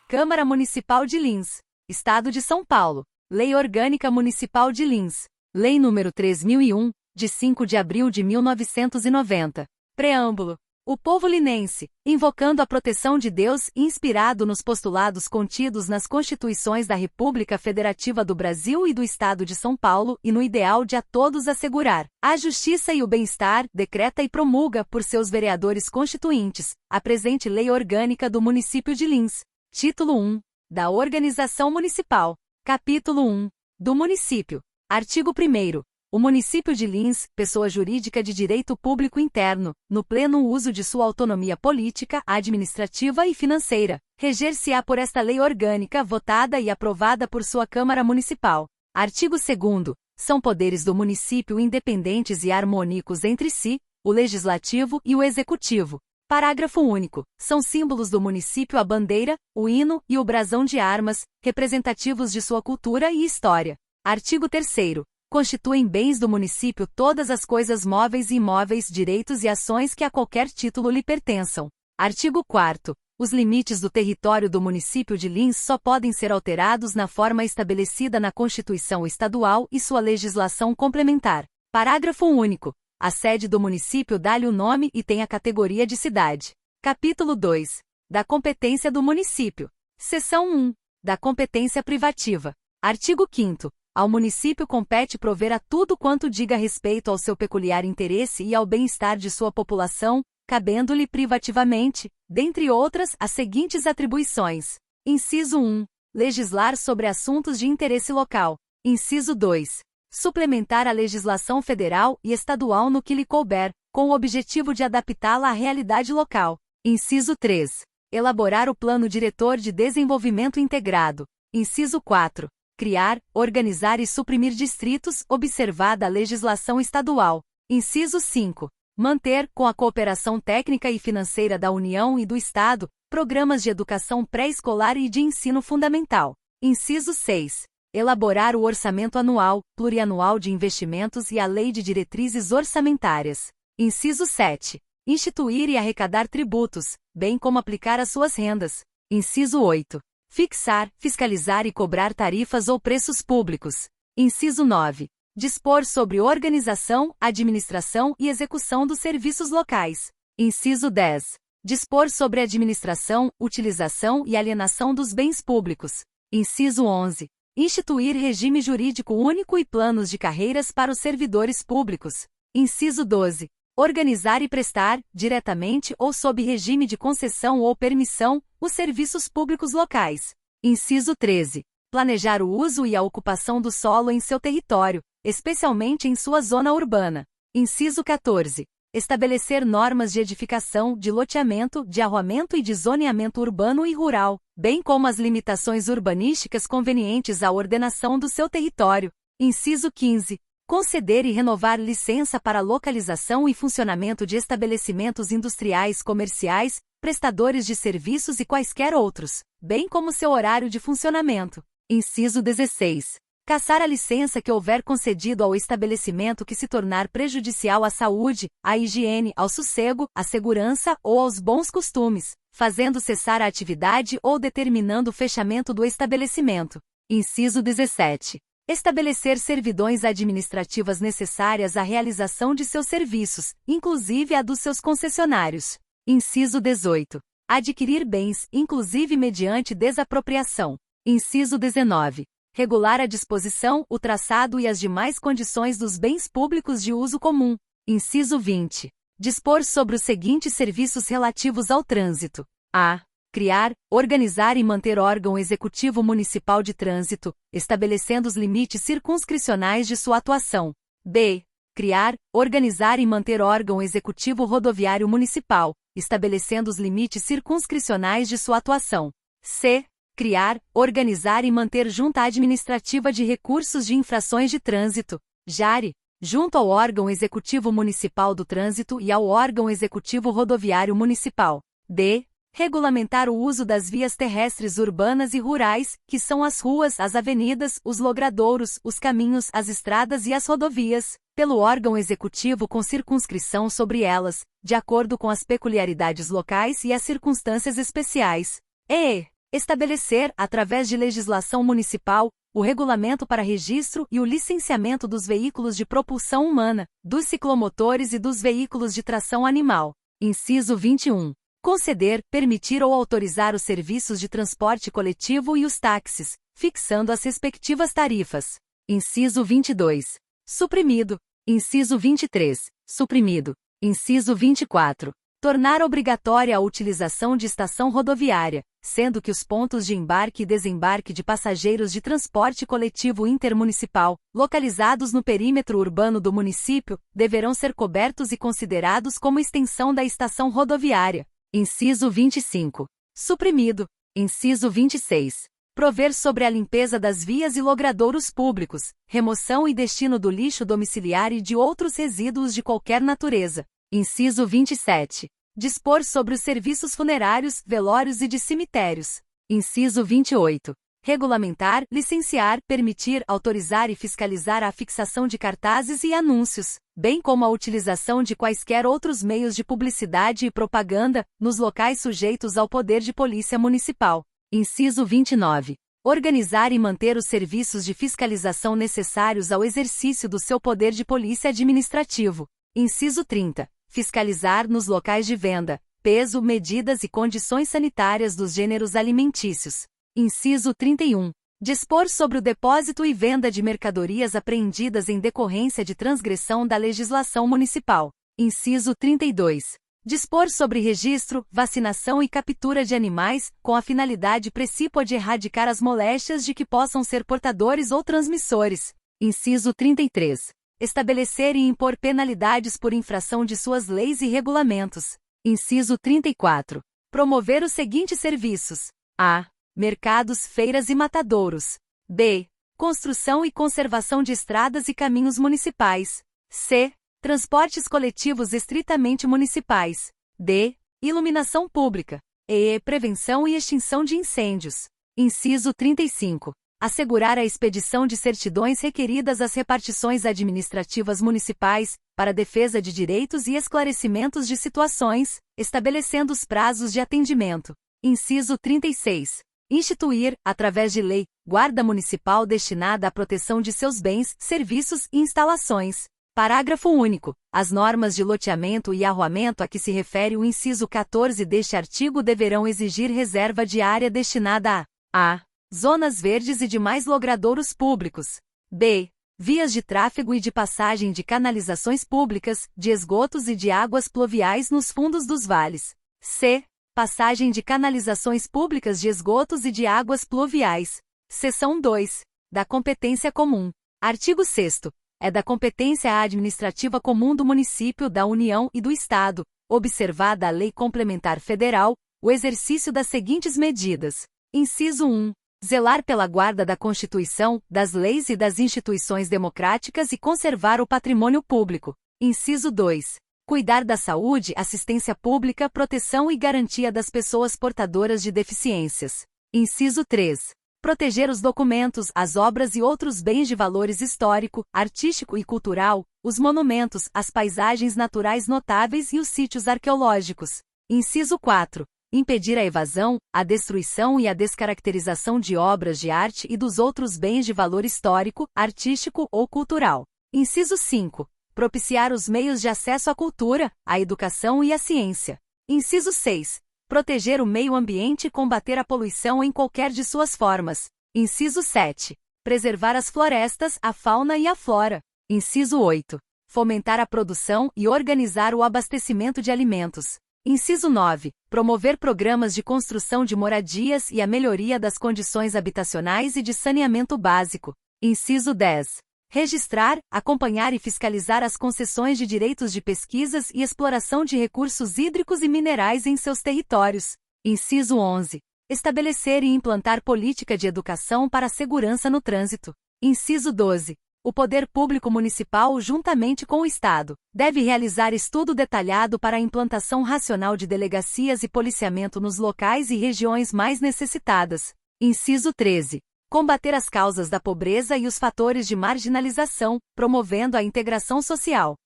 Câmara Municipal de Lins. Estado de São Paulo. Lei Orgânica Municipal de Lins. Lei nº 3001, de 5 de abril de 1990. Preâmbulo. O povo linense, invocando a proteção de Deus e inspirado nos postulados contidos nas Constituições da República Federativa do Brasil e do Estado de São Paulo e no ideal de a todos assegurar a justiça e o bem-estar, decreta e promulga por seus vereadores constituintes a presente Lei Orgânica do Município de Lins. Título 1. Da Organização Municipal. Capítulo 1. Do Município. Artigo 1º. O município de Lins, pessoa jurídica de direito público interno, no pleno uso de sua autonomia política, administrativa e financeira, reger-se-á por esta lei orgânica votada e aprovada por sua Câmara Municipal. Artigo 2º. São poderes do município independentes e harmônicos entre si, o legislativo e o executivo. Parágrafo único. São símbolos do município a bandeira, o hino e o brasão de armas, representativos de sua cultura e história. Artigo 3º. Constituem bens do município todas as coisas móveis e imóveis, direitos e ações que a qualquer título lhe pertençam. Artigo 4º. Os limites do território do município de Lins só podem ser alterados na forma estabelecida na Constituição Estadual e sua legislação complementar. Parágrafo único. A sede do município dá-lhe o nome e tem a categoria de cidade. Capítulo 2. Da competência do município. Seção 1. Da competência privativa. Artigo 5º. Ao município compete prover a tudo quanto diga respeito ao seu peculiar interesse e ao bem-estar de sua população, cabendo-lhe privativamente, dentre outras, as seguintes atribuições. Inciso 1. Legislar sobre assuntos de interesse local. Inciso 2. Suplementar a legislação federal e estadual no que lhe couber, com o objetivo de adaptá-la à realidade local. Inciso 3. Elaborar o Plano Diretor de Desenvolvimento Integrado. Inciso 4. Criar, organizar e suprimir distritos, observada a legislação estadual. Inciso 5. Manter, com a cooperação técnica e financeira da União e do Estado, programas de educação pré-escolar e de ensino fundamental. Inciso 6. Elaborar o orçamento anual, plurianual de investimentos e a lei de diretrizes orçamentárias. Inciso 7. Instituir e arrecadar tributos, bem como aplicar as suas rendas. Inciso 8. Fixar, fiscalizar e cobrar tarifas ou preços públicos. Inciso 9. Dispor sobre organização, administração e execução dos serviços locais. Inciso 10. Dispor sobre a administração, utilização e alienação dos bens públicos. Inciso 11. Instituir regime jurídico único e planos de carreiras para os servidores públicos. Inciso 12. Organizar e prestar, diretamente ou sob regime de concessão ou permissão, os serviços públicos locais. Inciso 13. Planejar o uso e a ocupação do solo em seu território, especialmente em sua zona urbana. Inciso 14. Estabelecer normas de edificação, de loteamento, de arruamento e de zoneamento urbano e rural, bem como as limitações urbanísticas convenientes à ordenação do seu território. Inciso 15. Conceder e renovar licença para localização e funcionamento de estabelecimentos industriais, comerciais, prestadores de serviços e quaisquer outros, bem como seu horário de funcionamento. Inciso 16. Cassar a licença que houver concedido ao estabelecimento que se tornar prejudicial à saúde, à higiene, ao sossego, à segurança ou aos bons costumes, fazendo cessar a atividade ou determinando o fechamento do estabelecimento. Inciso 17. Estabelecer servidões administrativas necessárias à realização de seus serviços, inclusive a dos seus concessionários. Inciso 18. Adquirir bens, inclusive mediante desapropriação. Inciso 19. Regular a disposição, o traçado e as demais condições dos bens públicos de uso comum. Inciso 20. Dispor sobre os seguintes serviços relativos ao trânsito. A. Criar, organizar e manter órgão executivo municipal de trânsito, estabelecendo os limites circunscricionais de sua atuação. B. Criar, organizar e manter órgão executivo rodoviário municipal, estabelecendo os limites circunscricionais de sua atuação. C. Criar, organizar e manter junta administrativa de recursos de infrações de trânsito, JARE, junto ao órgão executivo municipal do trânsito e ao órgão executivo rodoviário municipal. D. Regulamentar o uso das vias terrestres urbanas e rurais, que são as ruas, as avenidas, os logradouros, os caminhos, as estradas e as rodovias, pelo órgão executivo com circunscrição sobre elas, de acordo com as peculiaridades locais e as circunstâncias especiais. E. Estabelecer, através de legislação municipal, o regulamento para registro e o licenciamento dos veículos de propulsão humana, dos ciclomotores e dos veículos de tração animal. Inciso 21. Conceder, permitir ou autorizar os serviços de transporte coletivo e os táxis, fixando as respectivas tarifas. Inciso 22. Suprimido. Inciso 23. Suprimido. Inciso 24. Tornar obrigatória a utilização de estação rodoviária, sendo que os pontos de embarque e desembarque de passageiros de transporte coletivo intermunicipal, localizados no perímetro urbano do município, deverão ser cobertos e considerados como extensão da estação rodoviária. Inciso 25. Suprimido. Inciso 26. Prover sobre a limpeza das vias e logradouros públicos, remoção e destino do lixo domiciliar e de outros resíduos de qualquer natureza. Inciso 27. Dispor sobre os serviços funerários, velórios e de cemitérios. Inciso 28. Regulamentar, licenciar, permitir, autorizar e fiscalizar a fixação de cartazes e anúncios, bem como a utilização de quaisquer outros meios de publicidade e propaganda, nos locais sujeitos ao poder de polícia municipal. Inciso 29. Organizar e manter os serviços de fiscalização necessários ao exercício do seu poder de polícia administrativo. Inciso 30. Fiscalizar nos locais de venda, peso, medidas e condições sanitárias dos gêneros alimentícios. Inciso 31. Dispor sobre o depósito e venda de mercadorias apreendidas em decorrência de transgressão da legislação municipal. Inciso 32. Dispor sobre registro, vacinação e captura de animais, com a finalidade precípua de erradicar as moléstias de que possam ser portadores ou transmissores. Inciso 33. Estabelecer e impor penalidades por infração de suas leis e regulamentos. Inciso 34. Promover os seguintes serviços: a. Mercados, feiras e matadouros. b. Construção e conservação de estradas e caminhos municipais. c. Transportes coletivos estritamente municipais. d. Iluminação pública. e. Prevenção e extinção de incêndios. Inciso 35. Assegurar a expedição de certidões requeridas às repartições administrativas municipais, para defesa de direitos e esclarecimentos de situações, estabelecendo os prazos de atendimento. Inciso 36. Instituir, através de lei, guarda municipal destinada à proteção de seus bens, serviços e instalações. Parágrafo único. As normas de loteamento e arruamento a que se refere o inciso 14 deste artigo deverão exigir reserva de área destinada a zonas verdes e demais logradouros públicos. b. Vias de tráfego e de passagem de canalizações públicas, de esgotos e de águas pluviais nos fundos dos vales. c. Passagem de canalizações públicas de esgotos e de águas pluviais. Seção 2. Da competência comum. Artigo 6º. É da competência administrativa comum do município, da União e do Estado, observada a Lei Complementar Federal, o exercício das seguintes medidas. Inciso 1. Zelar pela guarda da Constituição, das leis e das instituições democráticas e conservar o patrimônio público. Inciso 2. Cuidar da saúde, assistência pública, proteção e garantia das pessoas portadoras de deficiências. Inciso 3. Proteger os documentos, as obras e outros bens de valores histórico, artístico e cultural, os monumentos, as paisagens naturais notáveis e os sítios arqueológicos. Inciso 4. Impedir a evasão, a destruição e a descaracterização de obras de arte e dos outros bens de valor histórico, artístico ou cultural. Inciso 5. Propiciar os meios de acesso à cultura, à educação e à ciência. Inciso 6. Proteger o meio ambiente e combater a poluição em qualquer de suas formas. Inciso 7. Preservar as florestas, a fauna e a flora. Inciso 8. Fomentar a produção e organizar o abastecimento de alimentos. Inciso 9. Promover programas de construção de moradias e a melhoria das condições habitacionais e de saneamento básico. Inciso 10. Registrar, acompanhar e fiscalizar as concessões de direitos de pesquisas e exploração de recursos hídricos e minerais em seus territórios. Inciso 11. Estabelecer e implantar política de educação para a segurança no trânsito. Inciso 12. O Poder Público Municipal, juntamente com o Estado, deve realizar estudo detalhado para a implantação racional de delegacias e policiamento nos locais e regiões mais necessitadas. Inciso 13. Combater as causas da pobreza e os fatores de marginalização, promovendo a integração social.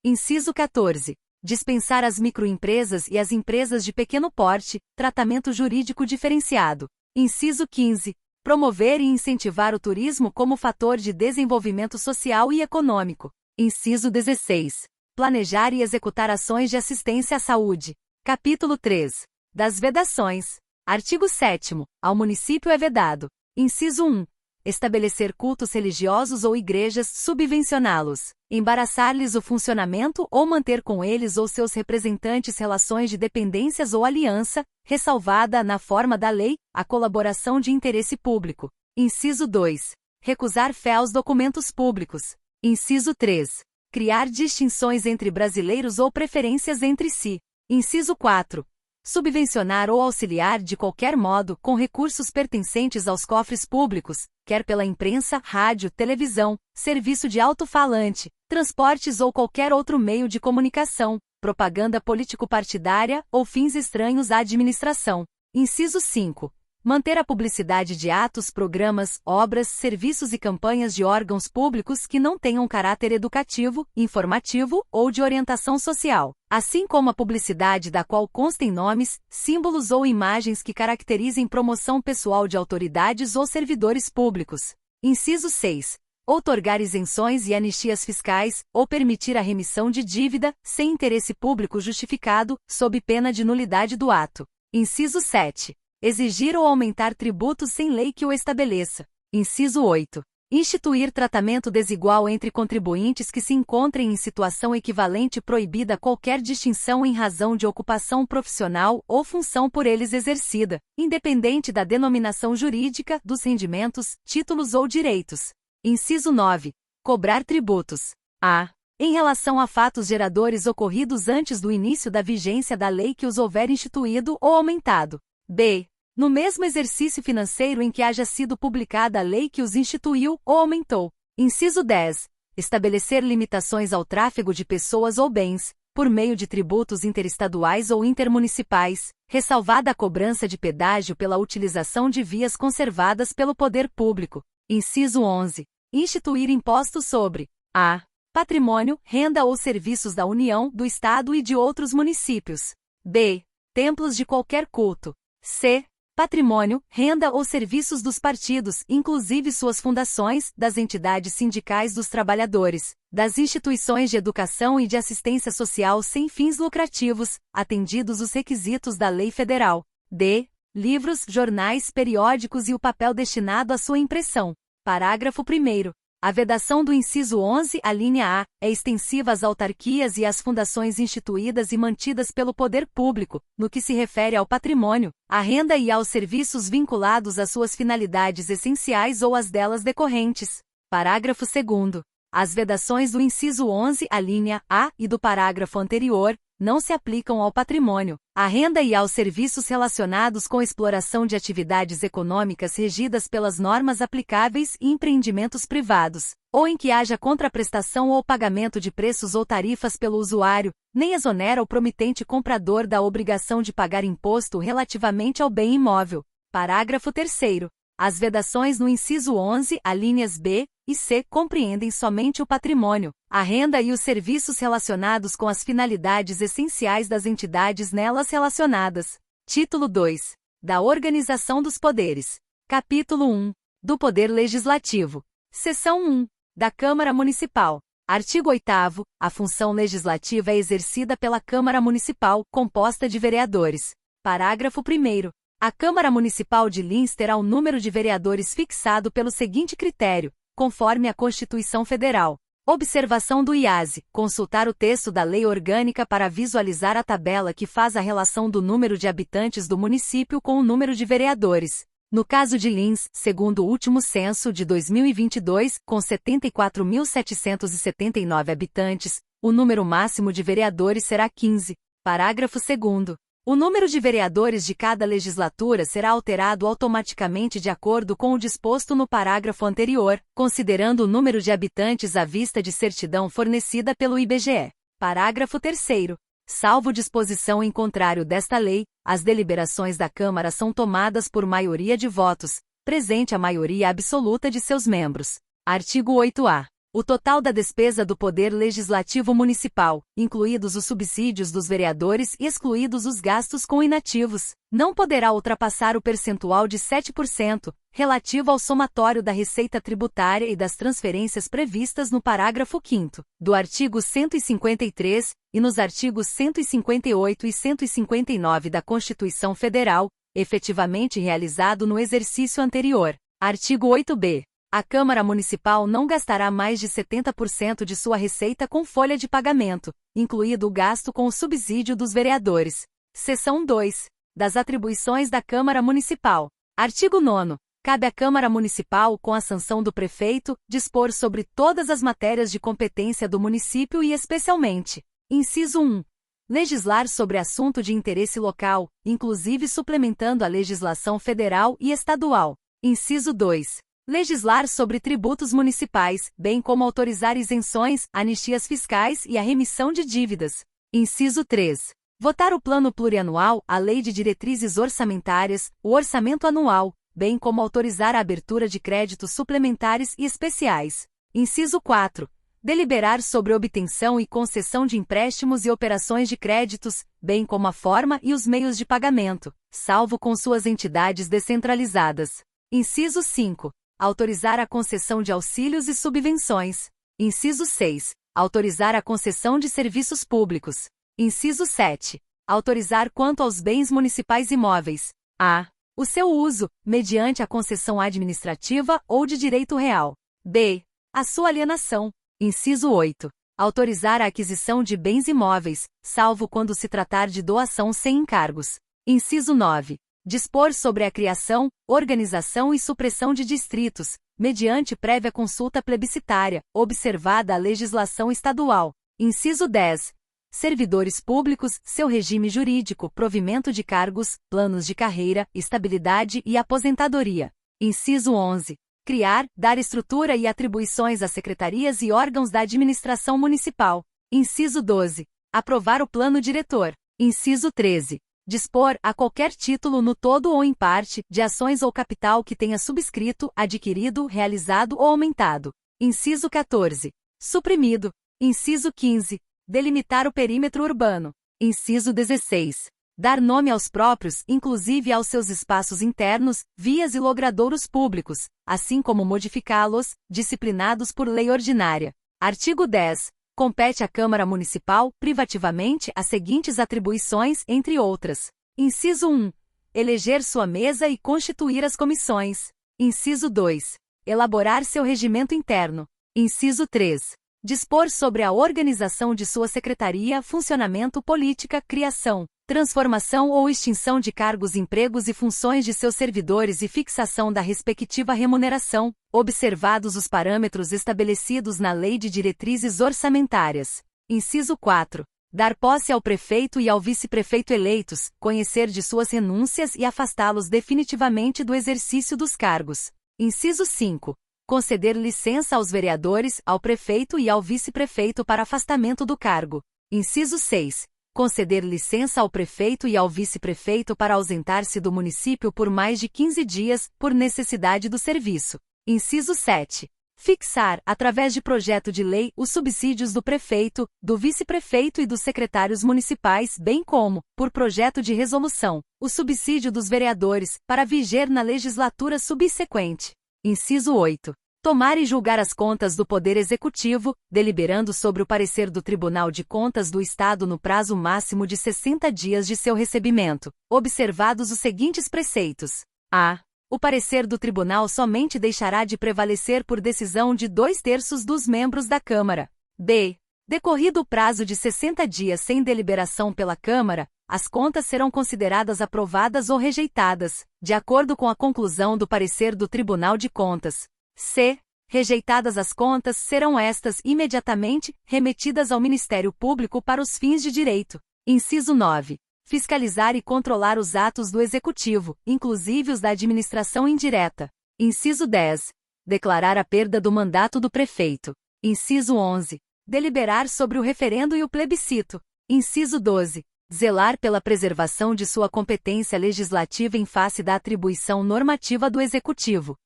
Inciso 14. Dispensar as microempresas e as empresas de pequeno porte, tratamento jurídico diferenciado. Inciso 15. Promover e incentivar o turismo como fator de desenvolvimento social e econômico. Inciso 16. Planejar e executar ações de assistência à saúde. Capítulo 3. Das vedações. Artigo 7º. Ao município é vedado. Inciso 1. Estabelecer cultos religiosos ou igrejas, subvencioná-los, embaraçar-lhes o funcionamento ou manter com eles ou seus representantes relações de dependências ou aliança, ressalvada, na forma da lei, a colaboração de interesse público. Inciso 2. Recusar fé aos documentos públicos. Inciso 3. Criar distinções entre brasileiros ou preferências entre si. Inciso 4. Subvencionar ou auxiliar de qualquer modo com recursos pertencentes aos cofres públicos, quer pela imprensa, rádio, televisão, serviço de alto-falante, transportes ou qualquer outro meio de comunicação, propaganda político-partidária ou fins estranhos à administração. Inciso 5. Manter a publicidade de atos, programas, obras, serviços e campanhas de órgãos públicos que não tenham caráter educativo, informativo ou de orientação social, assim como a publicidade da qual constem nomes, símbolos ou imagens que caracterizem promoção pessoal de autoridades ou servidores públicos. Inciso 6. Outorgar isenções e anistias fiscais, ou permitir a remissão de dívida, sem interesse público justificado, sob pena de nulidade do ato. Inciso 7. Exigir ou aumentar tributos sem lei que o estabeleça. Inciso 8. Instituir tratamento desigual entre contribuintes que se encontrem em situação equivalente proibida qualquer distinção em razão de ocupação profissional ou função por eles exercida, independente da denominação jurídica, dos rendimentos, títulos ou direitos. Inciso 9. Cobrar tributos. A. Em relação a fatos geradores ocorridos antes do início da vigência da lei que os houver instituído ou aumentado. B. No mesmo exercício financeiro em que haja sido publicada a lei que os instituiu ou aumentou. Inciso 10. Estabelecer limitações ao tráfego de pessoas ou bens, por meio de tributos interestaduais ou intermunicipais, ressalvada a cobrança de pedágio pela utilização de vias conservadas pelo poder público. Inciso 11. Instituir impostos sobre a. Patrimônio, renda ou serviços da União, do Estado e de outros municípios. B. Templos de qualquer culto. C. Patrimônio, renda ou serviços dos partidos, inclusive suas fundações, das entidades sindicais dos trabalhadores, das instituições de educação e de assistência social sem fins lucrativos, atendidos os requisitos da lei federal. D. Livros, jornais, periódicos e o papel destinado à sua impressão. Parágrafo 1º. A vedação do inciso 11, a linha A, é extensiva às autarquias e às fundações instituídas e mantidas pelo poder público, no que se refere ao patrimônio, à renda e aos serviços vinculados às suas finalidades essenciais ou às delas decorrentes. Parágrafo 2º. As vedações do inciso 11, a linha A, e do parágrafo anterior, não se aplicam ao patrimônio, à renda e aos serviços relacionados com exploração de atividades econômicas regidas pelas normas aplicáveis e empreendimentos privados, ou em que haja contraprestação ou pagamento de preços ou tarifas pelo usuário, nem exonera o promitente comprador da obrigação de pagar imposto relativamente ao bem imóvel. Parágrafo 3º. As vedações no inciso 11, alíneas B e C, compreendem somente o patrimônio, a renda e os serviços relacionados com as finalidades essenciais das entidades nelas relacionadas. Título 2. Da Organização dos Poderes. Capítulo 1. Do Poder Legislativo. Seção 1. Da Câmara Municipal. Artigo 8º. A função legislativa é exercida pela Câmara Municipal, composta de vereadores. Parágrafo 1º. A Câmara Municipal de Lins terá o número de vereadores fixado pelo seguinte critério, conforme a Constituição Federal. Observação do IASE. Consultar o texto da Lei Orgânica para visualizar a tabela que faz a relação do número de habitantes do município com o número de vereadores. No caso de Lins, segundo o último censo de 2022, com 74.779 habitantes, o número máximo de vereadores será 15. Parágrafo 2º. O número de vereadores de cada legislatura será alterado automaticamente de acordo com o disposto no parágrafo anterior, considerando o número de habitantes à vista de certidão fornecida pelo IBGE. Parágrafo 3º. Salvo disposição em contrário desta lei, as deliberações da Câmara são tomadas por maioria de votos, presente a maioria absoluta de seus membros. Artigo 8-A. O total da despesa do Poder Legislativo Municipal, incluídos os subsídios dos vereadores e excluídos os gastos com inativos, não poderá ultrapassar o percentual de 7%, relativo ao somatório da receita tributária e das transferências previstas no parágrafo 5º do artigo 153 e nos artigos 158 e 159 da Constituição Federal, efetivamente realizado no exercício anterior. Artigo 8b. A Câmara Municipal não gastará mais de 70% de sua receita com folha de pagamento, incluído o gasto com o subsídio dos vereadores. Seção 2. Das atribuições da Câmara Municipal. Artigo 9º. Cabe à Câmara Municipal, com a sanção do prefeito, dispor sobre todas as matérias de competência do município e especialmente: inciso 1. Legislar sobre assunto de interesse local, inclusive suplementando a legislação federal e estadual. Inciso 2. Legislar sobre tributos municipais, bem como autorizar isenções, anistias fiscais e a remissão de dívidas. Inciso 3. Votar o Plano Plurianual, a Lei de Diretrizes Orçamentárias, o Orçamento Anual, bem como autorizar a abertura de créditos suplementares e especiais. Inciso 4. Deliberar sobre obtenção e concessão de empréstimos e operações de créditos, bem como a forma e os meios de pagamento, salvo com suas entidades descentralizadas. Inciso 5. Autorizar a concessão de auxílios e subvenções. Inciso 6. Autorizar a concessão de serviços públicos. Inciso 7. Autorizar quanto aos bens municipais imóveis. A. O seu uso, mediante a concessão administrativa ou de direito real. B. A sua alienação. Inciso 8. Autorizar a aquisição de bens imóveis, salvo quando se tratar de doação sem encargos. Inciso 9. Dispor sobre a criação, organização e supressão de distritos, mediante prévia consulta plebiscitária, observada a legislação estadual. Inciso 10. Servidores públicos, seu regime jurídico, provimento de cargos, planos de carreira, estabilidade e aposentadoria. Inciso 11. Criar, dar estrutura e atribuições a secretarias e órgãos da administração municipal. Inciso 12. Aprovar o plano diretor. Inciso 13. Dispor, a qualquer título no todo ou em parte, de ações ou capital que tenha subscrito, adquirido, realizado ou aumentado. Inciso 14. Suprimido. Inciso 15. Delimitar o perímetro urbano. Inciso 16. Dar nome aos próprios, inclusive aos seus espaços internos, vias e logradouros públicos, assim como modificá-los, disciplinados por lei ordinária. Artigo 10. Compete à Câmara Municipal, privativamente, as seguintes atribuições, entre outras. Inciso 1. Eleger sua mesa e constituir as comissões. Inciso 2. Elaborar seu regimento interno. Inciso 3. Dispor sobre a organização de sua secretaria, funcionamento, política, criação, transformação ou extinção de cargos, empregos e funções de seus servidores e fixação da respectiva remuneração, observados os parâmetros estabelecidos na Lei de Diretrizes Orçamentárias. Inciso 4. Dar posse ao prefeito e ao vice-prefeito eleitos, conhecer de suas renúncias e afastá-los definitivamente do exercício dos cargos. Inciso 5. Conceder licença aos vereadores, ao prefeito e ao vice-prefeito para afastamento do cargo. Inciso 6. Conceder licença ao prefeito e ao vice-prefeito para ausentar-se do município por mais de 15 dias, por necessidade do serviço. Inciso 7. Fixar, através de projeto de lei, os subsídios do prefeito, do vice-prefeito e dos secretários municipais, bem como, por projeto de resolução, o subsídio dos vereadores, para viger na legislatura subsequente. Inciso 8. Tomar e julgar as contas do Poder Executivo, deliberando sobre o parecer do Tribunal de Contas do Estado no prazo máximo de 60 dias de seu recebimento, observados os seguintes preceitos. A. O parecer do Tribunal somente deixará de prevalecer por decisão de 2/3 dos membros da Câmara. B. Decorrido o prazo de 60 dias sem deliberação pela Câmara, as contas serão consideradas aprovadas ou rejeitadas, de acordo com a conclusão do parecer do Tribunal de Contas. C. Rejeitadas as contas, serão estas imediatamente remetidas ao Ministério Público para os fins de direito. Inciso 9. Fiscalizar e controlar os atos do Executivo, inclusive os da administração indireta. Inciso 10. Declarar a perda do mandato do prefeito. Inciso 11. Deliberar sobre o referendo e o plebiscito. Inciso 12. Zelar pela preservação de sua competência legislativa em face da atribuição normativa do Executivo.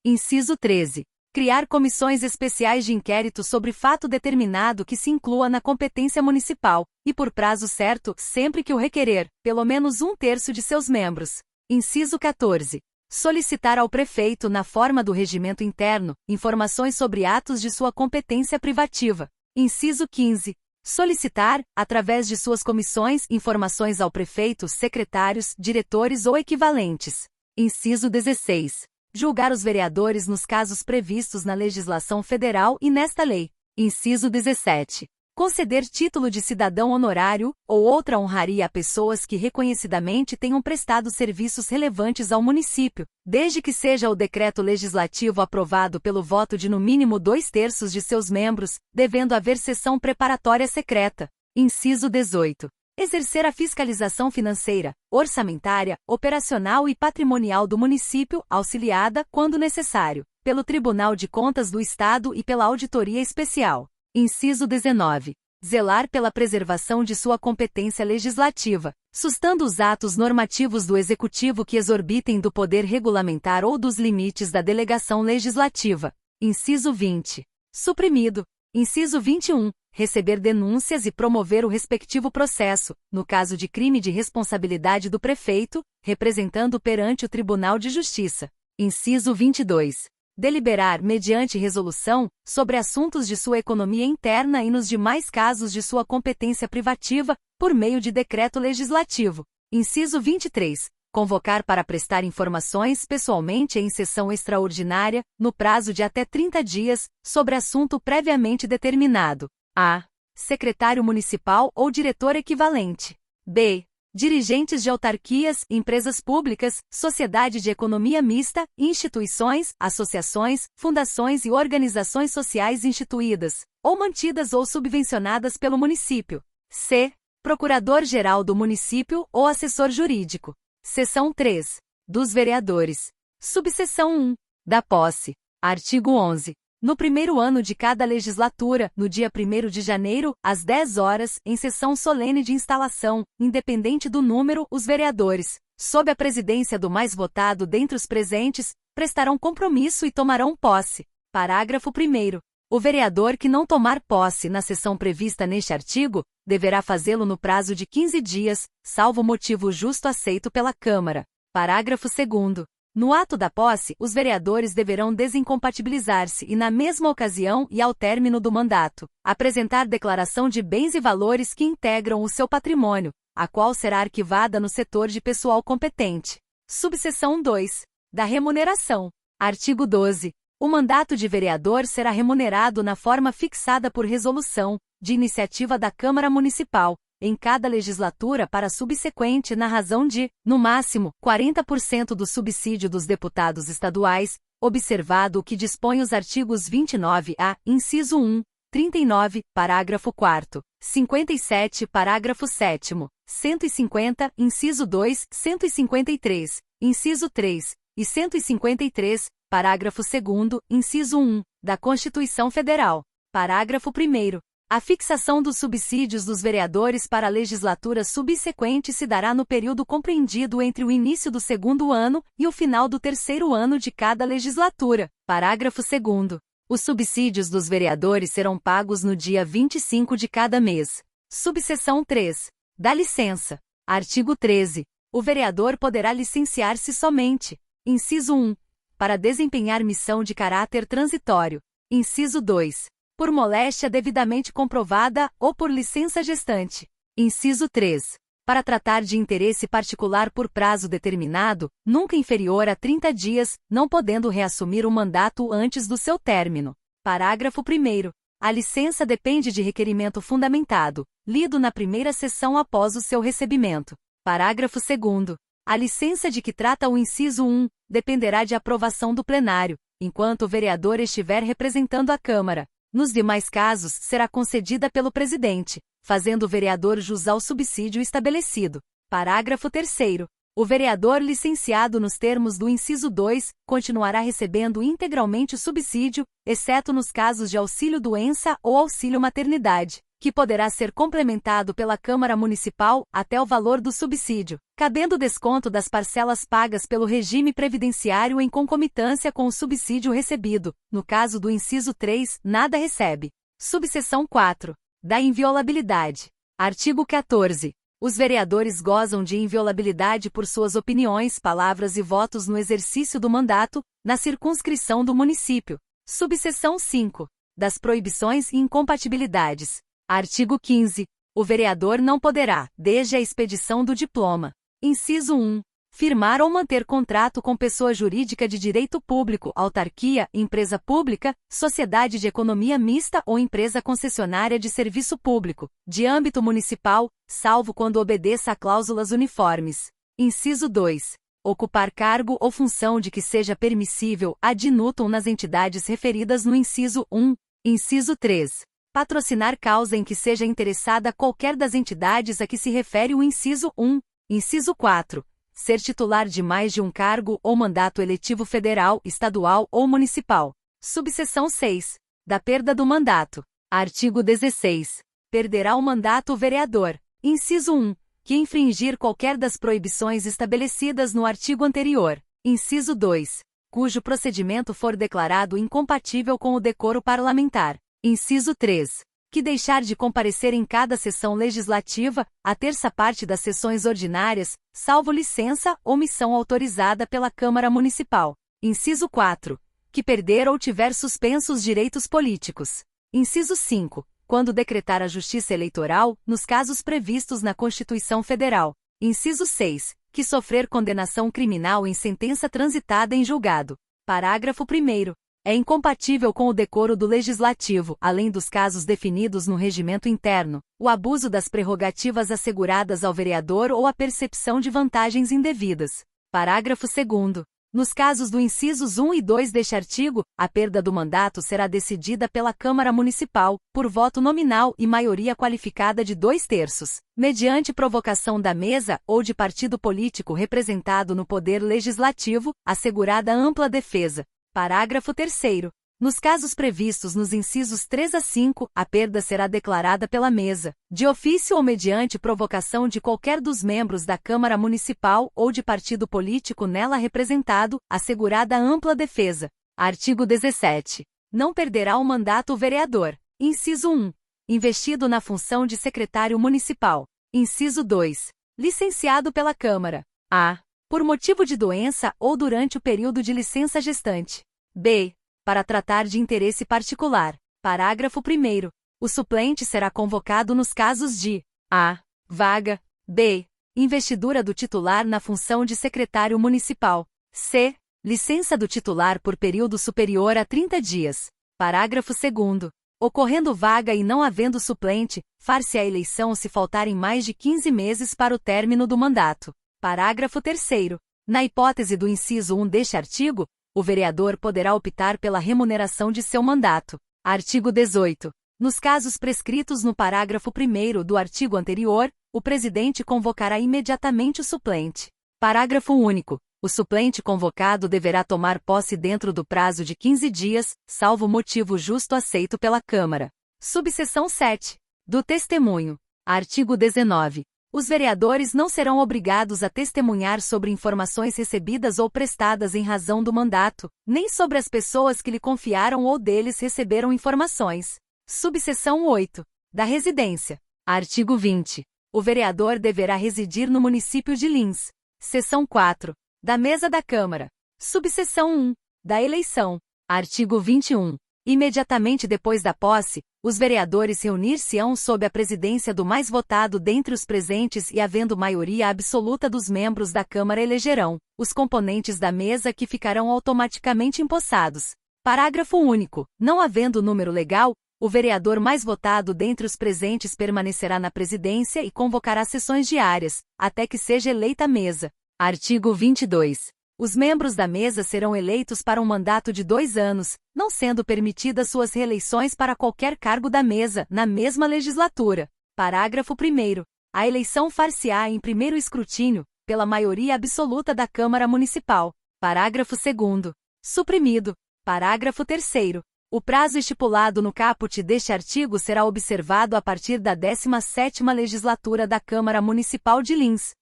Inciso 13. Criar comissões especiais de inquérito sobre fato determinado que se inclua na competência municipal, e por prazo certo, sempre que o requerer, pelo menos 1/3 de seus membros. Inciso 14. Solicitar ao prefeito, na forma do regimento interno, informações sobre atos de sua competência privativa. Inciso 15. Solicitar, através de suas comissões, informações ao prefeito, secretários, diretores ou equivalentes. Inciso 16. Julgar os vereadores nos casos previstos na legislação federal e nesta lei. Inciso 17. Conceder título de cidadão honorário, ou outra honraria a pessoas que reconhecidamente tenham prestado serviços relevantes ao município, desde que seja o decreto legislativo aprovado pelo voto de no mínimo 2/3 de seus membros, devendo haver sessão preparatória secreta. Inciso 18. Exercer a fiscalização financeira, orçamentária, operacional e patrimonial do município, auxiliada, quando necessário, pelo Tribunal de Contas do Estado e pela Auditoria Especial. Inciso 19. Zelar pela preservação de sua competência legislativa, sustando os atos normativos do Executivo que exorbitem do poder regulamentar ou dos limites da delegação legislativa. Inciso 20. Suprimido. Inciso 21. Receber denúncias e promover o respectivo processo, no caso de crime de responsabilidade do prefeito, representando perante o Tribunal de Justiça. Inciso 22. Deliberar, mediante resolução, sobre assuntos de sua economia interna e nos demais casos de sua competência privativa, por meio de decreto legislativo. Inciso 23. Convocar para prestar informações pessoalmente em sessão extraordinária, no prazo de até 30 dias, sobre assunto previamente determinado. A. Secretário municipal ou diretor equivalente. B. Dirigentes de autarquias, empresas públicas, sociedade de economia mista, instituições, associações, fundações e organizações sociais instituídas, ou mantidas ou subvencionadas pelo município. C. Procurador-geral do município ou assessor jurídico. Seção 3. Dos vereadores. Subseção 1. Da posse. Artigo 11. No primeiro ano de cada legislatura, no dia 1º de janeiro, às 10 horas, em sessão solene de instalação, independente do número, os vereadores, sob a presidência do mais votado dentre os presentes, prestarão compromisso e tomarão posse. Parágrafo 1º. O vereador que não tomar posse na sessão prevista neste artigo, deverá fazê-lo no prazo de 15 dias, salvo motivo justo aceito pela Câmara. Parágrafo 2º. No ato da posse, os vereadores deverão desincompatibilizar-se e, na mesma ocasião e ao término do mandato, apresentar declaração de bens e valores que integram o seu patrimônio, a qual será arquivada no setor de pessoal competente. Subseção 2. Da remuneração. Artigo 12. O mandato de vereador será remunerado na forma fixada por resolução, de iniciativa da Câmara Municipal, em cada legislatura para subsequente na razão de, no máximo, 40% do subsídio dos deputados estaduais, observado o que dispõe os artigos 29-A, inciso 1, 39, parágrafo 4º, 57, parágrafo 7º, 150, inciso 2, 153, inciso 3, e 153, parágrafo 2º, inciso 1, da Constituição Federal. Parágrafo 1º. A fixação dos subsídios dos vereadores para a legislatura subsequente se dará no período compreendido entre o início do 2º ano e o final do 3º ano de cada legislatura. Parágrafo 2º. Os subsídios dos vereadores serão pagos no dia 25 de cada mês. Subseção 3. Da licença. Artigo 13. O vereador poderá licenciar-se somente. Inciso 1. Para desempenhar missão de caráter transitório. Inciso 2. Por moléstia devidamente comprovada ou por licença gestante. Inciso 3. Para tratar de interesse particular por prazo determinado, nunca inferior a 30 dias, não podendo reassumir o mandato antes do seu término. Parágrafo 1º. A licença depende de requerimento fundamentado, lido na primeira sessão após o seu recebimento. Parágrafo 2º. A licença de que trata o inciso 1, dependerá de aprovação do plenário, enquanto o vereador estiver representando a Câmara. Nos demais casos, será concedida pelo presidente, fazendo o vereador jus ao subsídio estabelecido. Parágrafo 3º. O vereador licenciado nos termos do inciso 2, continuará recebendo integralmente o subsídio, exceto nos casos de auxílio-doença ou auxílio-maternidade. que poderá ser complementado pela Câmara Municipal até o valor do subsídio, cabendo desconto das parcelas pagas pelo regime previdenciário em concomitância com o subsídio recebido. No caso do inciso 3, nada recebe. Subseção 4. Da inviolabilidade. Artigo 14. Os vereadores gozam de inviolabilidade por suas opiniões, palavras e votos no exercício do mandato, na circunscrição do município. Subseção 5. Das proibições e incompatibilidades. Artigo 15. O vereador não poderá, desde a expedição do diploma. Inciso 1. Firmar ou manter contrato com pessoa jurídica de direito público, autarquia, empresa pública, sociedade de economia mista ou empresa concessionária de serviço público, de âmbito municipal, salvo quando obedeça a cláusulas uniformes. Inciso 2. Ocupar cargo ou função de que seja permissível ad nutum nas entidades referidas no inciso 1. Inciso 3. Patrocinar causa em que seja interessada qualquer das entidades a que se refere o inciso 1. Inciso 4. Ser titular de mais de um cargo ou mandato eletivo federal, estadual ou municipal. Subseção 6. Da perda do mandato. Artigo 16. Perderá o mandato o vereador. Inciso 1. Que infringir qualquer das proibições estabelecidas no artigo anterior. Inciso 2. Cujo procedimento for declarado incompatível com o decoro parlamentar. Inciso 3. Que deixar de comparecer em cada sessão legislativa, a terça parte das sessões ordinárias, salvo licença ou missão autorizada pela Câmara Municipal. Inciso 4. Que perder ou tiver suspensos direitos políticos. Inciso 5. Quando decretar a Justiça Eleitoral, nos casos previstos na Constituição Federal. Inciso 6. Que sofrer condenação criminal em sentença transitada em julgado. Parágrafo 1º. É incompatível com o decoro do Legislativo, além dos casos definidos no regimento interno, o abuso das prerrogativas asseguradas ao vereador ou a percepção de vantagens indevidas. Parágrafo 2º. Nos casos do incisos 1 e 2 deste artigo, a perda do mandato será decidida pela Câmara Municipal, por voto nominal e maioria qualificada de 2/3, mediante provocação da mesa ou de partido político representado no Poder Legislativo, assegurada ampla defesa. Parágrafo 3º. Nos casos previstos nos incisos 3 a 5, a perda será declarada pela mesa, de ofício ou mediante provocação de qualquer dos membros da Câmara Municipal ou de partido político nela representado, assegurada ampla defesa. Artigo 17. Não perderá o mandato o vereador. Inciso 1. Investido na função de secretário municipal. Inciso 2. Licenciado pela Câmara. A. Por motivo de doença ou durante o período de licença gestante. B. Para tratar de interesse particular. Parágrafo 1º. O suplente será convocado nos casos de a. Vaga. B. Investidura do titular na função de secretário municipal. C. Licença do titular por período superior a 30 dias. Parágrafo 2º. Ocorrendo vaga e não havendo suplente, far-se a eleição se faltarem mais de 15 meses para o término do mandato. Parágrafo 3º. Na hipótese do inciso 1 deste artigo, o vereador poderá optar pela remuneração de seu mandato. Artigo 18. Nos casos prescritos no parágrafo 1º do artigo anterior, o presidente convocará imediatamente o suplente. Parágrafo único. O suplente convocado deverá tomar posse dentro do prazo de 15 dias, salvo motivo justo aceito pela Câmara. Subseção 7. Do testemunho. Artigo 19. Os vereadores não serão obrigados a testemunhar sobre informações recebidas ou prestadas em razão do mandato, nem sobre as pessoas que lhe confiaram ou deles receberam informações. Subseção 8. Da residência. Artigo 20. O vereador deverá residir no município de Lins. Seção 4. Da mesa da Câmara. Subseção 1. Da eleição. Artigo 21. Imediatamente depois da posse, os vereadores reunir-se-ão sob a presidência do mais votado dentre os presentes e, havendo maioria absoluta dos membros da Câmara, elegerão os componentes da mesa que ficarão automaticamente empossados. Parágrafo único. Não havendo número legal, o vereador mais votado dentre os presentes permanecerá na presidência e convocará sessões diárias, até que seja eleita a mesa. Artigo 22. Os membros da mesa serão eleitos para um mandato de 2 anos, não sendo permitidas suas reeleições para qualquer cargo da mesa, na mesma legislatura. Parágrafo 1º. A eleição far-se-á em primeiro escrutínio, pela maioria absoluta da Câmara Municipal. Parágrafo 2º. Suprimido. Parágrafo 3º. O prazo estipulado no caput deste artigo será observado a partir da 17ª legislatura da Câmara Municipal de Lins.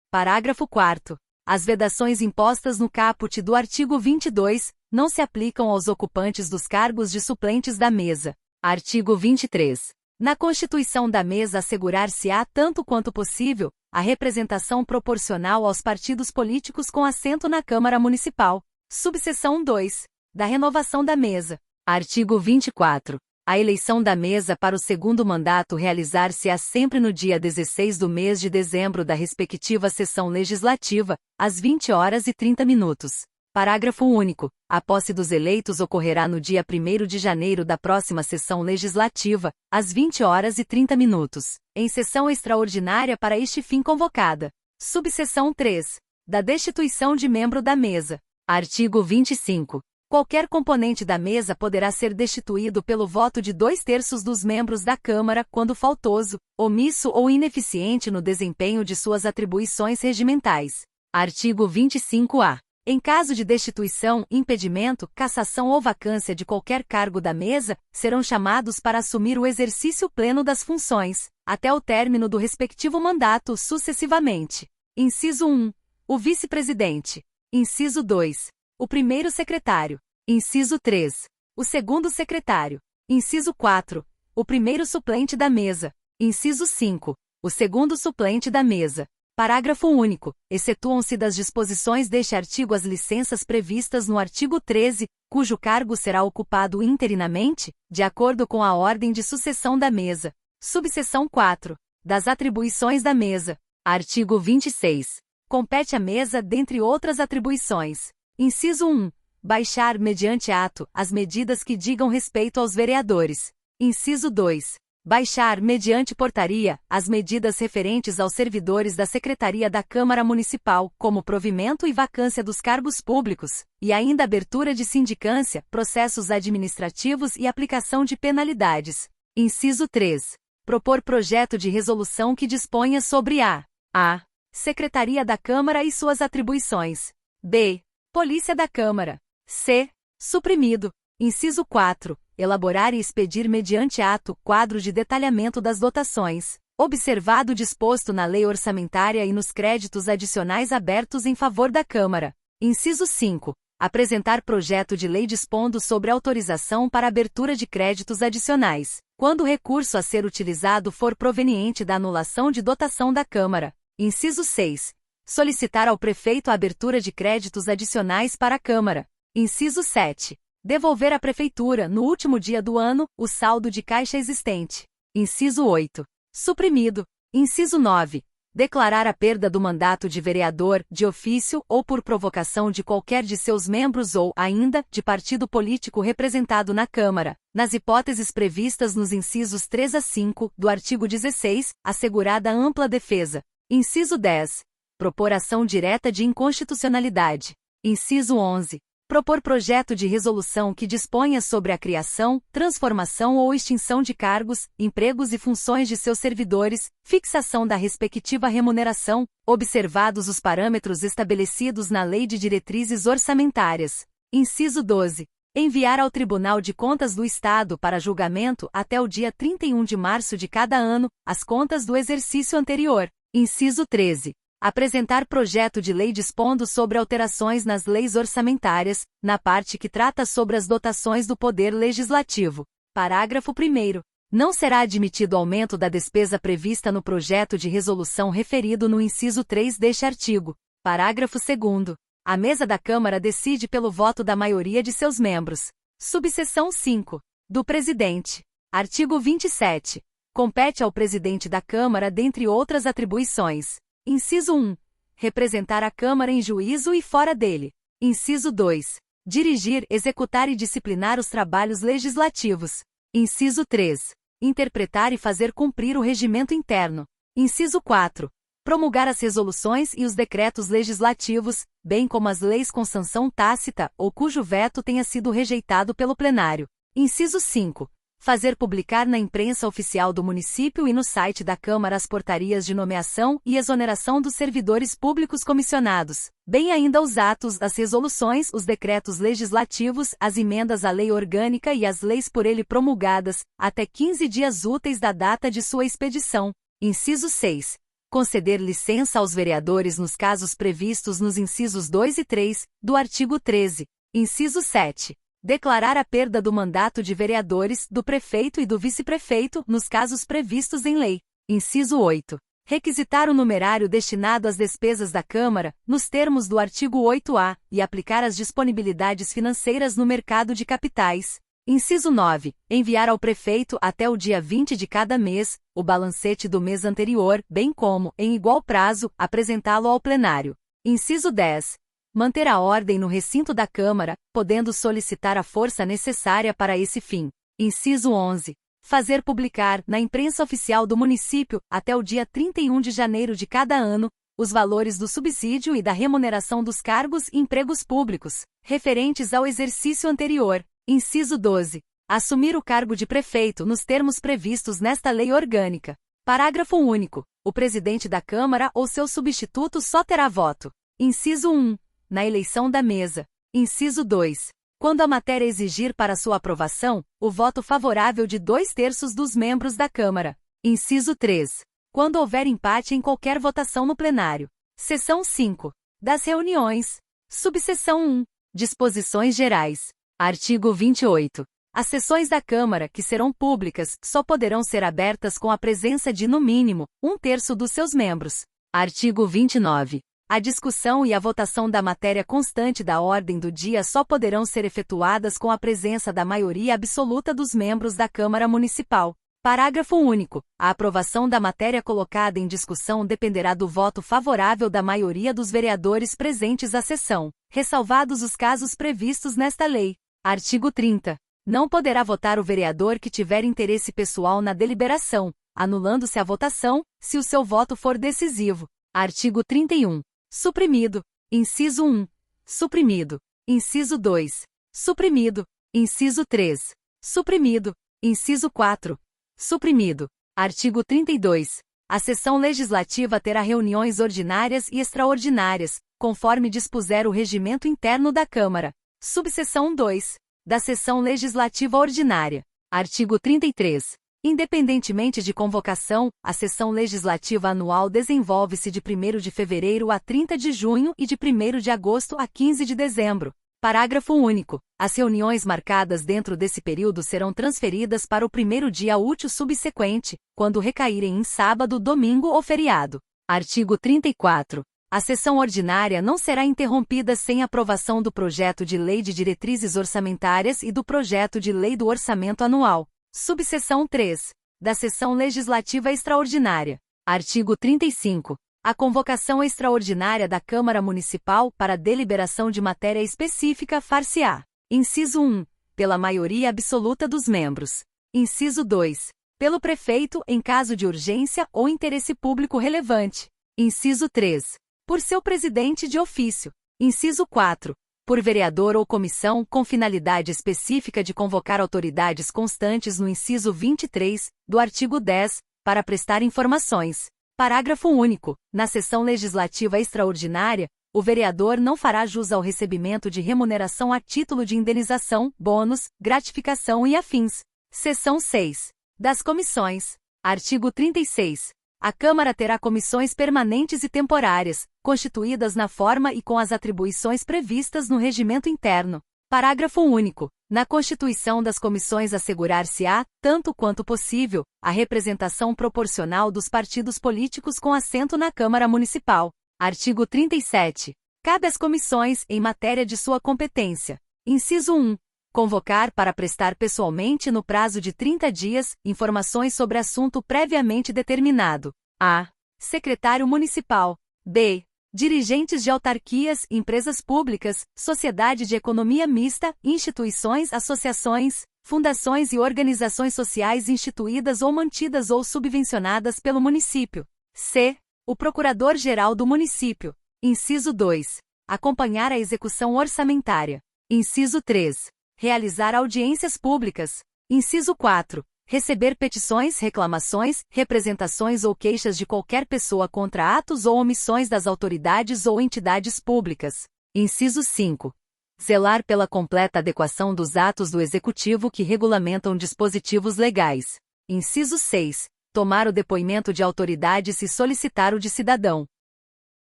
Parágrafo 4º. As vedações impostas no caput do artigo 22 não se aplicam aos ocupantes dos cargos de suplentes da mesa. Artigo 23. Na constituição da mesa assegurar-se-á, tanto quanto possível, a representação proporcional aos partidos políticos com assento na Câmara Municipal. Subseção 2. Da renovação da mesa. Artigo 24. A eleição da mesa para o segundo mandato realizar-se-á sempre no dia 16 do mês de dezembro da respectiva sessão legislativa, às 20h30. Parágrafo único. A posse dos eleitos ocorrerá no dia 1º de janeiro da próxima sessão legislativa, às 20h30, em sessão extraordinária para este fim convocada. Subseção 3. Da destituição de membro da mesa. Artigo 25. Qualquer componente da mesa poderá ser destituído pelo voto de 2/3 dos membros da Câmara quando faltoso, omisso ou ineficiente no desempenho de suas atribuições regimentais. Artigo 25-A. Em caso de destituição, impedimento, cassação ou vacância de qualquer cargo da mesa, serão chamados para assumir o exercício pleno das funções, até o término do respectivo mandato sucessivamente. Inciso 1. O vice-presidente. Inciso 2. O primeiro secretário. Inciso 3. O segundo secretário. Inciso 4. O primeiro suplente da mesa. Inciso 5. O segundo suplente da mesa. Parágrafo único. Excetuam-se das disposições deste artigo as licenças previstas no artigo 13, cujo cargo será ocupado interinamente, de acordo com a ordem de sucessão da mesa. Subseção 4. Das atribuições da mesa. Artigo 26. Compete à mesa, dentre outras atribuições. Inciso 1. Baixar, mediante ato, as medidas que digam respeito aos vereadores. Inciso 2. Baixar, mediante portaria, as medidas referentes aos servidores da Secretaria da Câmara Municipal, como provimento e vacância dos cargos públicos, e ainda abertura de sindicância, processos administrativos e aplicação de penalidades. Inciso 3. Propor projeto de resolução que disponha sobre a Secretaria da Câmara e suas atribuições. b. Polícia da Câmara. C. Suprimido. Inciso 4. Elaborar e expedir mediante ato quadro de detalhamento das dotações, observado o disposto na lei orçamentária e nos créditos adicionais abertos em favor da Câmara. Inciso 5. Apresentar projeto de lei dispondo sobre autorização para abertura de créditos adicionais, quando o recurso a ser utilizado for proveniente da anulação de dotação da Câmara. Inciso 6. Solicitar ao prefeito a abertura de créditos adicionais para a Câmara. Inciso 7. Devolver à Prefeitura, no último dia do ano, o saldo de caixa existente. Inciso 8. Suprimido. Inciso 9. Declarar a perda do mandato de vereador, de ofício ou por provocação de qualquer de seus membros ou, ainda, de partido político representado na Câmara, nas hipóteses previstas nos incisos 3 a 5 do artigo 16, assegurada ampla defesa. Inciso 10. Propor ação direta de inconstitucionalidade. Inciso 11. Propor projeto de resolução que disponha sobre a criação, transformação ou extinção de cargos, empregos e funções de seus servidores, fixação da respectiva remuneração, observados os parâmetros estabelecidos na Lei de Diretrizes Orçamentárias. Inciso 12. Enviar ao Tribunal de Contas do Estado para julgamento, até o dia 31 de março de cada ano, as contas do exercício anterior. Inciso 13. Apresentar projeto de lei dispondo sobre alterações nas leis orçamentárias, na parte que trata sobre as dotações do Poder Legislativo. Parágrafo 1º. Não será admitido aumento da despesa prevista no projeto de resolução referido no inciso 3 deste artigo. Parágrafo 2º. A mesa da Câmara decide pelo voto da maioria de seus membros. Subseção 5. Do Presidente. Artigo 27. Compete ao Presidente da Câmara, dentre outras atribuições. Inciso 1. Representar a Câmara em juízo e fora dele. Inciso 2. Dirigir, executar e disciplinar os trabalhos legislativos. Inciso 3. Interpretar e fazer cumprir o regimento interno. Inciso 4. Promulgar as resoluções e os decretos legislativos, bem como as leis com sanção tácita ou cujo veto tenha sido rejeitado pelo plenário. Inciso 5. Fazer publicar na imprensa oficial do município e no site da Câmara as portarias de nomeação e exoneração dos servidores públicos comissionados, bem ainda os atos, as resoluções, os decretos legislativos, as emendas à lei orgânica e as leis por ele promulgadas, até 15 dias úteis da data de sua expedição. Inciso 6. Conceder licença aos vereadores nos casos previstos nos incisos 2 e 3, do artigo 13. Inciso 7. Declarar a perda do mandato de vereadores, do prefeito e do vice-prefeito, nos casos previstos em lei. Inciso 8. Requisitar o numerário destinado às despesas da Câmara, nos termos do artigo 8-A, e aplicar as disponibilidades financeiras no mercado de capitais. Inciso 9. Enviar ao prefeito, até o dia 20 de cada mês, o balancete do mês anterior, bem como, em igual prazo, apresentá-lo ao plenário. Inciso 10. Manter a ordem no recinto da Câmara, podendo solicitar a força necessária para esse fim. Inciso 11. Fazer publicar, na imprensa oficial do município, até o dia 31 de janeiro de cada ano, os valores do subsídio e da remuneração dos cargos e empregos públicos, referentes ao exercício anterior. Inciso 12. Assumir o cargo de prefeito nos termos previstos nesta lei orgânica. Parágrafo único. O presidente da Câmara ou seu substituto só terá voto. Inciso 1. Na eleição da mesa. Inciso 2. Quando a matéria exigir para sua aprovação, o voto favorável de 2/3 dos membros da Câmara. Inciso 3. Quando houver empate em qualquer votação no plenário. Seção 5. Das reuniões. Subseção 1. Disposições gerais. Artigo 28. As sessões da Câmara, que serão públicas, só poderão ser abertas com a presença de, no mínimo, 1/3 dos seus membros. Artigo 29. A discussão e a votação da matéria constante da ordem do dia só poderão ser efetuadas com a presença da maioria absoluta dos membros da Câmara Municipal. Parágrafo único. A aprovação da matéria colocada em discussão dependerá do voto favorável da maioria dos vereadores presentes à sessão, ressalvados os casos previstos nesta lei. Artigo 30. Não poderá votar o vereador que tiver interesse pessoal na deliberação, anulando-se a votação, se o seu voto for decisivo. Artigo 31. Suprimido. Inciso 1. Suprimido. Inciso 2. Suprimido. Inciso 3. Suprimido. Inciso 4. Suprimido. Artigo 32. A sessão legislativa terá reuniões ordinárias e extraordinárias, conforme dispuser o regimento interno da Câmara. Subseção 2. Da sessão legislativa ordinária. Artigo 33. Independentemente de convocação, a sessão legislativa anual desenvolve-se de 1º de fevereiro a 30 de junho e de 1º de agosto a 15 de dezembro. Parágrafo único. As reuniões marcadas dentro desse período serão transferidas para o primeiro dia útil subsequente, quando recaírem em sábado, domingo ou feriado. Artigo 34. A sessão ordinária não será interrompida sem aprovação do projeto de lei de diretrizes orçamentárias e do projeto de lei do orçamento anual. Subseção 3. Da sessão legislativa extraordinária. Artigo 35. A convocação extraordinária da Câmara Municipal para deliberação de matéria específica far-se-á. Inciso 1. Pela maioria absoluta dos membros. Inciso 2. Pelo prefeito, em caso de urgência ou interesse público relevante. Inciso 3. Por seu presidente de ofício. Inciso 4. Por vereador ou comissão com finalidade específica de convocar autoridades constantes no inciso 23, do artigo 10, para prestar informações. Parágrafo único. Na sessão legislativa extraordinária, o vereador não fará jus ao recebimento de remuneração a título de indenização, bônus, gratificação e afins. Seção 6. Das comissões. Artigo 36. A Câmara terá comissões permanentes e temporárias, constituídas na forma e com as atribuições previstas no regimento interno. Parágrafo único. Na constituição das comissões assegurar-se-á, tanto quanto possível, a representação proporcional dos partidos políticos com assento na Câmara Municipal. Artigo 37. Cabe às comissões, em matéria de sua competência. Inciso 1. Convocar para prestar pessoalmente no prazo de 30 dias, informações sobre assunto previamente determinado. A. Secretário Municipal. B. Dirigentes de autarquias, empresas públicas, sociedade de economia mista, instituições, associações, fundações e organizações sociais instituídas ou mantidas ou subvencionadas pelo município. C. O Procurador-Geral do Município. Inciso 2. Acompanhar a execução orçamentária. Inciso 3. Realizar audiências públicas. Inciso 4. Receber petições, reclamações, representações ou queixas de qualquer pessoa contra atos ou omissões das autoridades ou entidades públicas. Inciso 5. Zelar pela completa adequação dos atos do Executivo que regulamentam dispositivos legais. Inciso 6. Tomar o depoimento de autoridades e solicitar o de cidadão.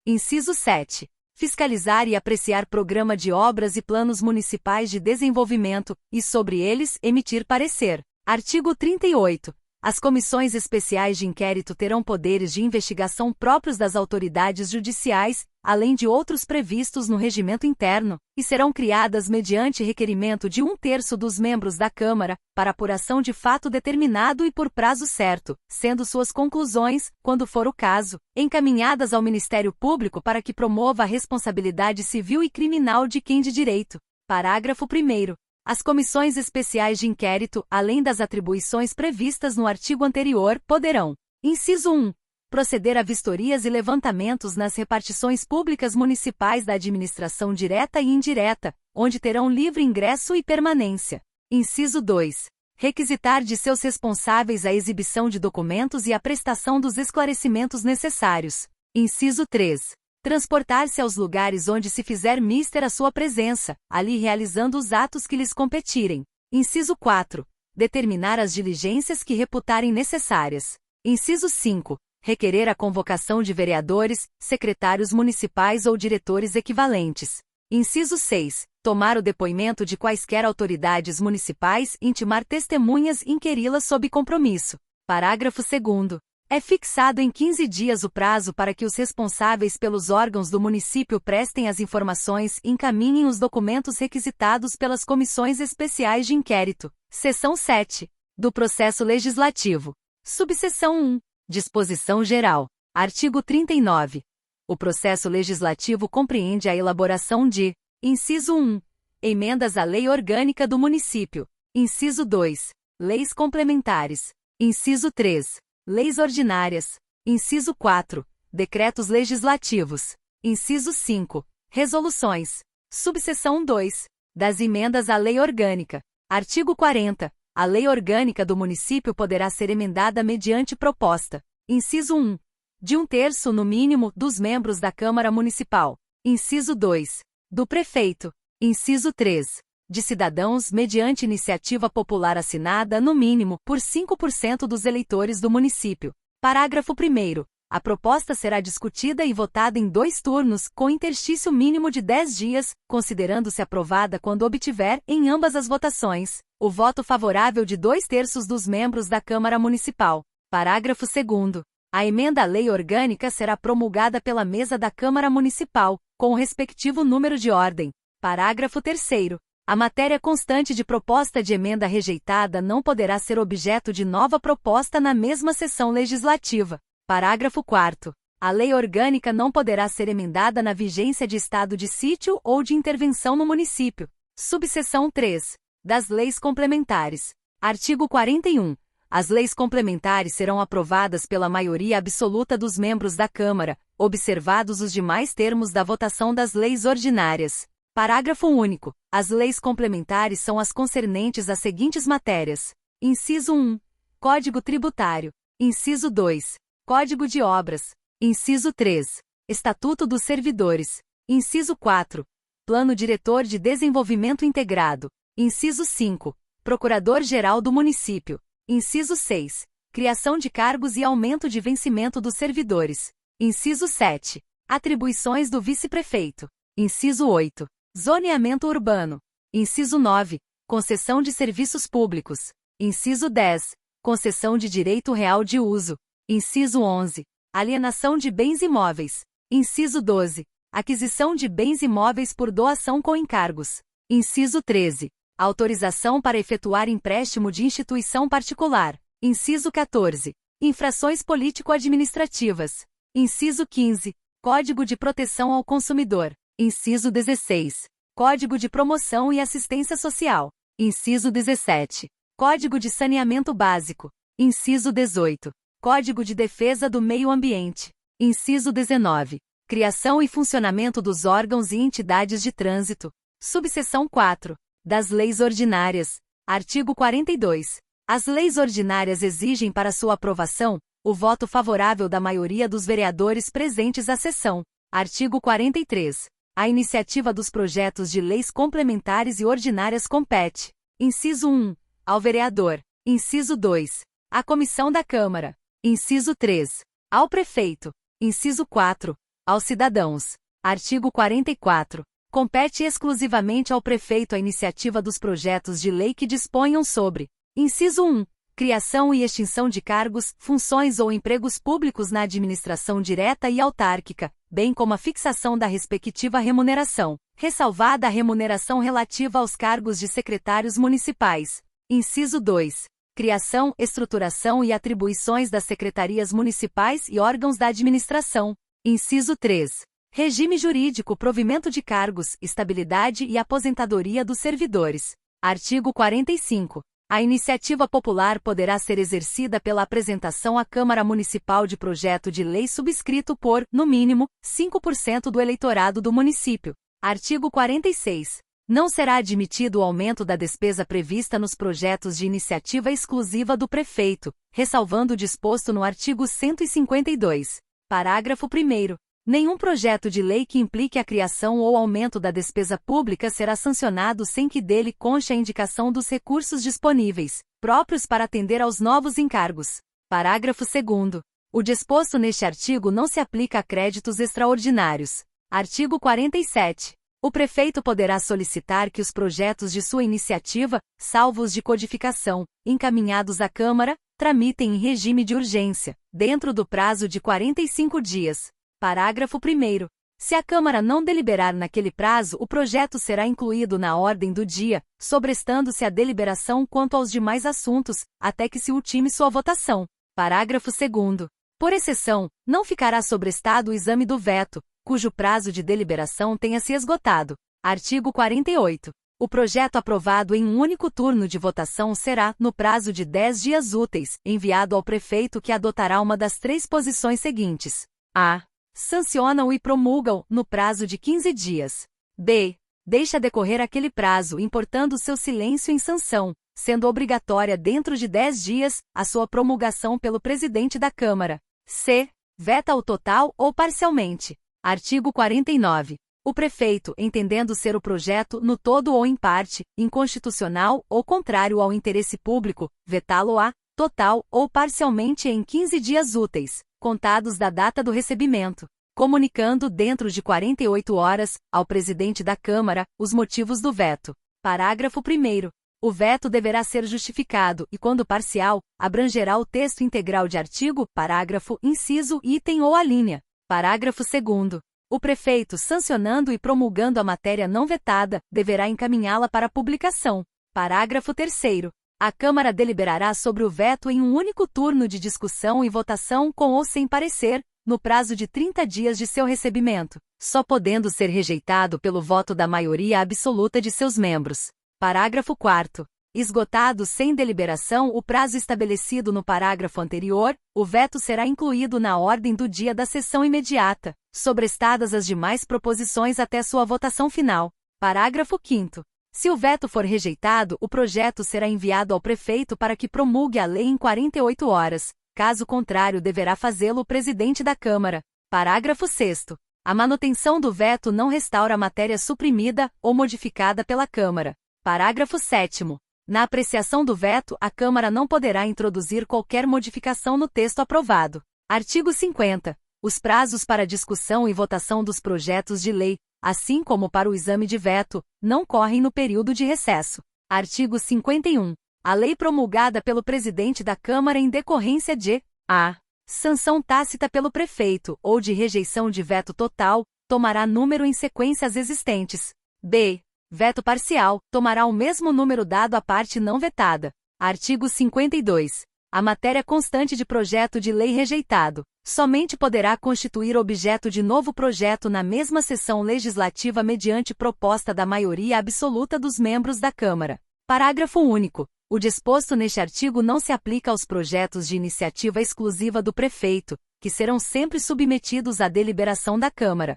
Inciso 7. Fiscalizar e apreciar programa de obras e planos municipais de desenvolvimento, e sobre eles emitir parecer. Artigo 38. As comissões especiais de inquérito terão poderes de investigação próprios das autoridades judiciais, além de outros previstos no regimento interno, e serão criadas mediante requerimento de 1/3 dos membros da Câmara, para apuração de fato determinado e por prazo certo, sendo suas conclusões, quando for o caso, encaminhadas ao Ministério Público para que promova a responsabilidade civil e criminal de quem de direito. Parágrafo 1º. As comissões especiais de inquérito, além das atribuições previstas no artigo anterior, poderão: inciso 1. Proceder a vistorias e levantamentos nas repartições públicas municipais da administração direta e indireta, onde terão livre ingresso e permanência. Inciso 2. Requisitar de seus responsáveis a exibição de documentos e a prestação dos esclarecimentos necessários. Inciso 3. Transportar-se aos lugares onde se fizer mister a sua presença, ali realizando os atos que lhes competirem. Inciso 4. Determinar as diligências que reputarem necessárias. Inciso 5. Requerer a convocação de vereadores, secretários municipais ou diretores equivalentes. Inciso 6. Tomar o depoimento de quaisquer autoridades municipais e intimar testemunhas e inquiri-las sob compromisso. Parágrafo 2º. É fixado em 15 dias o prazo para que os responsáveis pelos órgãos do município prestem as informações e encaminhem os documentos requisitados pelas comissões especiais de inquérito. Seção 7. Do Processo Legislativo. Subseção 1. Disposição Geral. Artigo 39. O processo legislativo compreende a elaboração de: inciso 1. Emendas à Lei Orgânica do Município. Inciso 2. Leis complementares. Inciso 3. Leis ordinárias. Inciso 4. Decretos legislativos. Inciso 5. Resoluções. Subseção 2. Das emendas à Lei Orgânica. Artigo 40. A Lei Orgânica do Município poderá ser emendada mediante proposta. Inciso 1. De 1/3, no mínimo, dos membros da Câmara Municipal. Inciso 2. Do Prefeito. Inciso 3. De cidadãos mediante iniciativa popular assinada, no mínimo, por 5% dos eleitores do município. Parágrafo 1º. A proposta será discutida e votada em 2 turnos, com interstício mínimo de 10 dias, considerando-se aprovada quando obtiver, em ambas as votações, o voto favorável de 2/3 dos membros da Câmara Municipal. Parágrafo 2º. A emenda à Lei Orgânica será promulgada pela Mesa da Câmara Municipal, com o respectivo número de ordem. Parágrafo 3º. A matéria constante de proposta de emenda rejeitada não poderá ser objeto de nova proposta na mesma sessão legislativa. Parágrafo 4º. A lei orgânica não poderá ser emendada na vigência de estado de sítio ou de intervenção no município. Subseção 3. Das leis complementares. Artigo 41. As leis complementares serão aprovadas pela maioria absoluta dos membros da Câmara, observados os demais termos da votação das leis ordinárias. Parágrafo único. As leis complementares são as concernentes às seguintes matérias. Inciso 1. Código Tributário. Inciso 2. Código de Obras. Inciso 3. Estatuto dos Servidores. Inciso 4. Plano Diretor de Desenvolvimento Integrado. Inciso 5. Procurador-Geral do Município. Inciso 6. Criação de cargos e aumento de vencimento dos servidores. Inciso 7. Atribuições do vice-prefeito. Inciso 8. Zoneamento urbano. Inciso 9. Concessão de serviços públicos. Inciso 10. Concessão de direito real de uso. Inciso 11. Alienação de bens imóveis. Inciso 12. Aquisição de bens imóveis por doação com encargos. Inciso 13. Autorização para efetuar empréstimo de instituição particular. Inciso 14. Infrações político-administrativas. Inciso 15. Código de Proteção ao Consumidor. Inciso 16. Código de Promoção e Assistência Social. Inciso 17. Código de Saneamento Básico. Inciso 18. Código de Defesa do Meio Ambiente. Inciso 19. Criação e funcionamento dos órgãos e entidades de trânsito. Subseção 4. Das leis ordinárias. Artigo 42. As leis ordinárias exigem para sua aprovação o voto favorável da maioria dos vereadores presentes à sessão. Artigo 43. A iniciativa dos projetos de leis complementares e ordinárias compete: inciso 1, ao vereador; inciso 2, à comissão da Câmara; inciso 3, ao prefeito; inciso 4, aos cidadãos. Artigo 44. Compete exclusivamente ao prefeito a iniciativa dos projetos de lei que disponham sobre: inciso 1, criação e extinção de cargos, funções ou empregos públicos na administração direta e autárquica, bem como a fixação da respectiva remuneração, ressalvada a remuneração relativa aos cargos de secretários municipais. Inciso 2. Criação, estruturação e atribuições das secretarias municipais e órgãos da administração. Inciso 3. Regime jurídico, provimento de cargos, estabilidade e aposentadoria dos servidores. Artigo 45. A iniciativa popular poderá ser exercida pela apresentação à Câmara Municipal de projeto de lei subscrito por, no mínimo, 5% do eleitorado do município. Artigo 46. Não será admitido o aumento da despesa prevista nos projetos de iniciativa exclusiva do prefeito, ressalvando o disposto no artigo 152. Parágrafo 1º. Nenhum projeto de lei que implique a criação ou aumento da despesa pública será sancionado sem que dele conste a indicação dos recursos disponíveis, próprios para atender aos novos encargos. Parágrafo 2º. O disposto neste artigo não se aplica a créditos extraordinários. Artigo 47. O prefeito poderá solicitar que os projetos de sua iniciativa, salvo os de codificação, encaminhados à Câmara, tramitem em regime de urgência, dentro do prazo de 45 dias. Parágrafo 1º. Se a Câmara não deliberar naquele prazo, o projeto será incluído na ordem do dia, sobrestando-se a deliberação quanto aos demais assuntos, até que se ultime sua votação. Parágrafo 2º. Por exceção, não ficará sobrestado o exame do veto, cujo prazo de deliberação tenha se esgotado. Artigo 48. O projeto aprovado em um único turno de votação será, no prazo de 10 dias úteis, enviado ao prefeito, que adotará uma das 3 posições seguintes: a. Sanciona-o e promulga-o, no prazo de 15 dias. b. Deixa decorrer aquele prazo, importando seu silêncio em sanção, sendo obrigatória dentro de 10 dias, a sua promulgação pelo presidente da Câmara. c. Veta-o total ou parcialmente. Artigo 49. O prefeito, entendendo ser o projeto, no todo ou em parte, inconstitucional ou contrário ao interesse público, vetá-lo-á, total ou parcialmente em 15 dias úteis, contados da data do recebimento, comunicando dentro de 48 horas, ao presidente da Câmara, os motivos do veto. Parágrafo 1º. O veto deverá ser justificado e, quando parcial, abrangerá o texto integral de artigo, parágrafo, inciso, item ou alínea. Parágrafo 2º. O prefeito, sancionando e promulgando a matéria não vetada, deverá encaminhá-la para publicação. Parágrafo 3º. A Câmara deliberará sobre o veto em um único turno de discussão e votação com ou sem parecer, no prazo de 30 dias de seu recebimento, só podendo ser rejeitado pelo voto da maioria absoluta de seus membros. Parágrafo 4º. Esgotado sem deliberação o prazo estabelecido no parágrafo anterior, o veto será incluído na ordem do dia da sessão imediata, sobrestadas as demais proposições até sua votação final. Parágrafo 5º. Se o veto for rejeitado, o projeto será enviado ao prefeito para que promulgue a lei em 48 horas. Caso contrário, deverá fazê-lo o presidente da Câmara. Parágrafo 6º. A manutenção do veto não restaura a matéria suprimida ou modificada pela Câmara. Parágrafo 7º. Na apreciação do veto, a Câmara não poderá introduzir qualquer modificação no texto aprovado. Artigo 50. Os prazos para discussão e votação dos projetos de lei, assim como para o exame de veto, não correm no período de recesso. Artigo 51. A lei promulgada pelo presidente da Câmara em decorrência de a. Sanção tácita pelo prefeito ou de rejeição de veto total, tomará número em sequência às existentes. b. Veto parcial, tomará o mesmo número dado à parte não vetada. Artigo 52. A matéria constante de projeto de lei rejeitado somente poderá constituir objeto de novo projeto na mesma sessão legislativa mediante proposta da maioria absoluta dos membros da Câmara. Parágrafo único. O disposto neste artigo não se aplica aos projetos de iniciativa exclusiva do prefeito, que serão sempre submetidos à deliberação da Câmara.